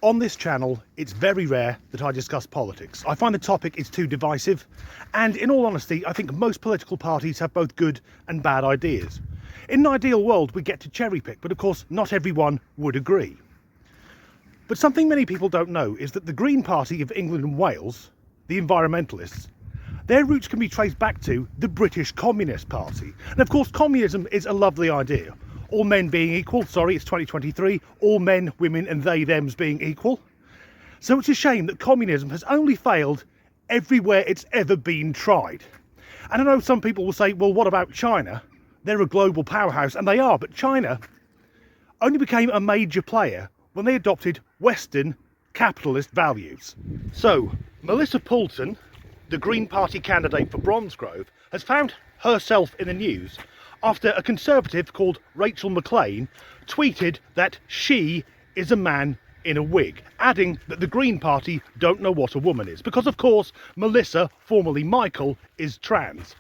On this channel, it's very rare that I discuss politics. I find the topic is too divisive, and in all honesty, I think most political parties have both good and bad ideas. In an ideal world, we get to cherry pick, but of course, not everyone would agree. But something many people don't know is that the Green Party of England and Wales, the environmentalists, their roots can be traced back to the British Communist Party. And of course, communism is a lovely idea. All men being equal, sorry, it's 2023, all men, women and they, thems being equal. So it's a shame that communism has only failed everywhere it's ever been tried. And I know some people will say, well, what about China? They're a global powerhouse, and they are, but China only became a major player when they adopted Western capitalist values. So, Melissa Poulton, the Green Party candidate for Bromsgrove, has found herself in the news after a Conservative called Rachel McLean tweeted that she is a man in a wig, adding that the Green Party don't know what a woman is, because of course Melissa, formerly Michael, is trans.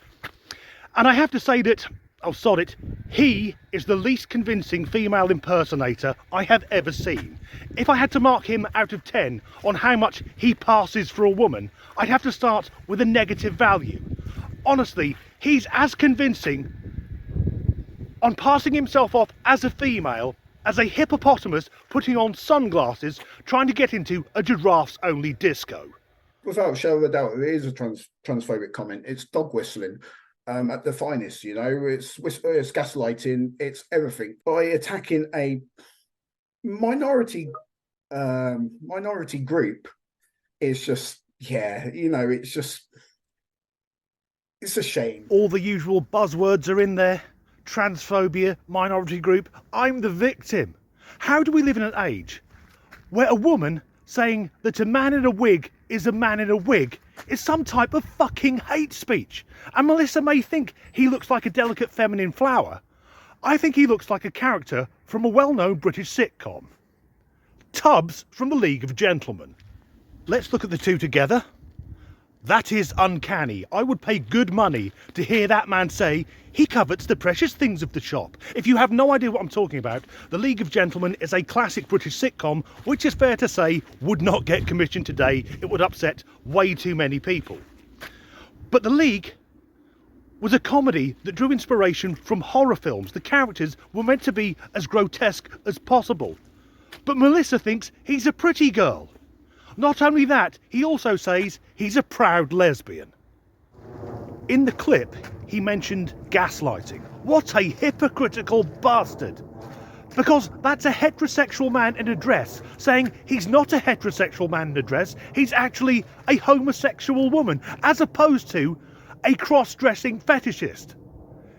And I have to say that, oh sod it, he is the least convincing female impersonator I have ever seen. If I had to mark him out of 10 on how much he passes for a woman, I'd have to start with a negative value. Honestly, he's as convincing on passing himself off as a female as a hippopotamus putting on sunglasses trying to get into a giraffes only disco. Without a shadow of a doubt, it is a transphobic comment. It's dog whistling at the finest, you know. It's gaslighting, it's everything. By attacking a minority group, it's just, yeah, you know, it's a shame. All the usual buzzwords are in there. Transphobia, minority group, I'm the victim. How do we live in an age where a woman saying that a man in a wig is a man in a wig is some type of fucking hate speech? And Melissa may think he looks like a delicate feminine flower. I think he looks like a character from a well-known British sitcom. Tubbs from the League of Gentlemen. Let's look at the two together. That is uncanny. I would pay good money to hear that man say he covets the precious things of the shop. If you have no idea what I'm talking about, The League of Gentlemen is a classic British sitcom, which is fair to say would not get commissioned today. It would upset way too many people. But The League was a comedy that drew inspiration from horror films. The characters were meant to be as grotesque as possible. But Melissa thinks he's a pretty girl. Not only that, he also says he's a proud lesbian. In the clip, he mentioned gaslighting. What a hypocritical bastard! Because that's a heterosexual man in a dress saying he's not a heterosexual man in a dress, he's actually a homosexual woman, as opposed to a cross-dressing fetishist.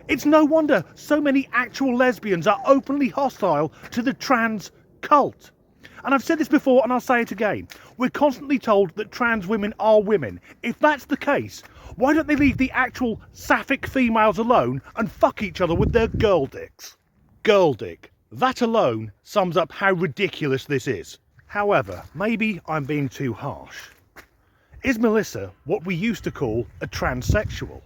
It's no wonder so many actual lesbians are openly hostile to the trans cult. And I've said this before and I'll say it again. We're constantly told that trans women are women. If that's the case, why don't they leave the actual sapphic females alone and fuck each other with their girl dicks? Girl dick. That alone sums up how ridiculous this is. However, maybe I'm being too harsh. Is Melissa what we used to call a transsexual?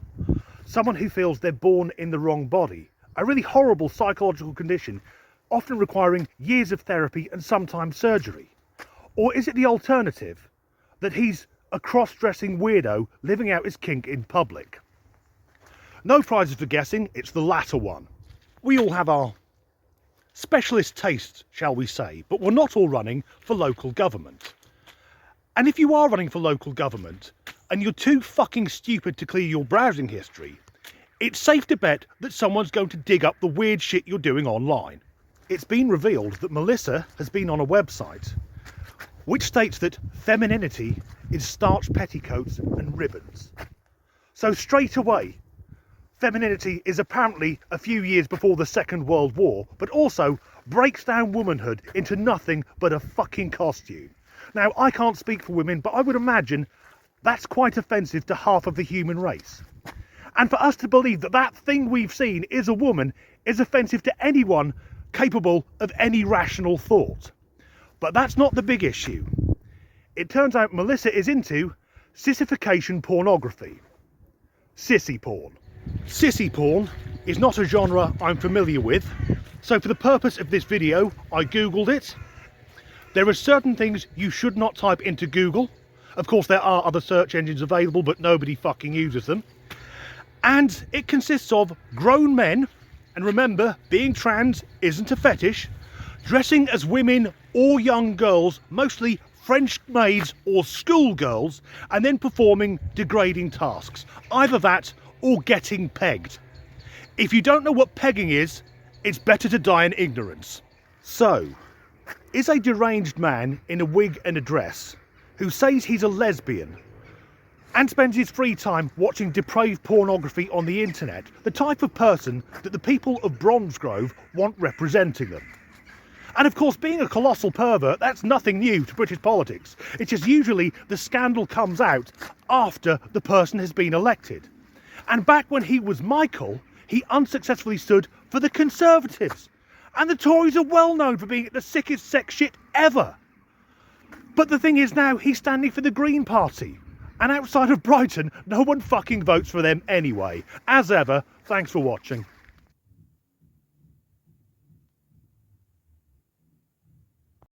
Someone who feels they're born in the wrong body. A really horrible psychological condition, often requiring years of therapy and sometimes surgery? Or is it the alternative, that he's a cross-dressing weirdo living out his kink in public? No prizes for guessing, it's the latter one. We all have our specialist tastes, shall we say, but we're not all running for local government. And if you are running for local government, and you're too fucking stupid to clear your browsing history, it's safe to bet that someone's going to dig up the weird shit you're doing online. It's been revealed that Melissa has been on a website which states that femininity is starched petticoats and ribbons. So straight away, femininity is apparently a few years before the Second World War, but also breaks down womanhood into nothing but a fucking costume. Now, I can't speak for women, but I would imagine that's quite offensive to half of the human race. And for us to believe that that thing we've seen is a woman is offensive to anyone capable of any rational thought. But that's not the big issue. It turns out Melissa is into sissification pornography. Sissy porn. Sissy porn is not a genre I'm familiar with, so for the purpose of this video I googled it. There are certain things you should not type into Google. Of course, there are other search engines available, but nobody fucking uses them. And it consists of grown men, and remember, being trans isn't a fetish, dressing as women or young girls, mostly French maids or schoolgirls, and then performing degrading tasks. Either that or getting pegged. If you don't know what pegging is, it's better to die in ignorance. So, is a deranged man in a wig and a dress who says he's a lesbian and spends his free time watching depraved pornography on the internet the type of person that the people of Bromsgrove want representing them? And of course, being a colossal pervert, that's nothing new to British politics. It's just usually the scandal comes out after the person has been elected. And back when he was Michael, he unsuccessfully stood for the Conservatives. And the Tories are well known for being the sickest sex shit ever. But the thing is now, he's standing for the Green Party. And outside of Brighton, no one fucking votes for them anyway. As ever, thanks for watching.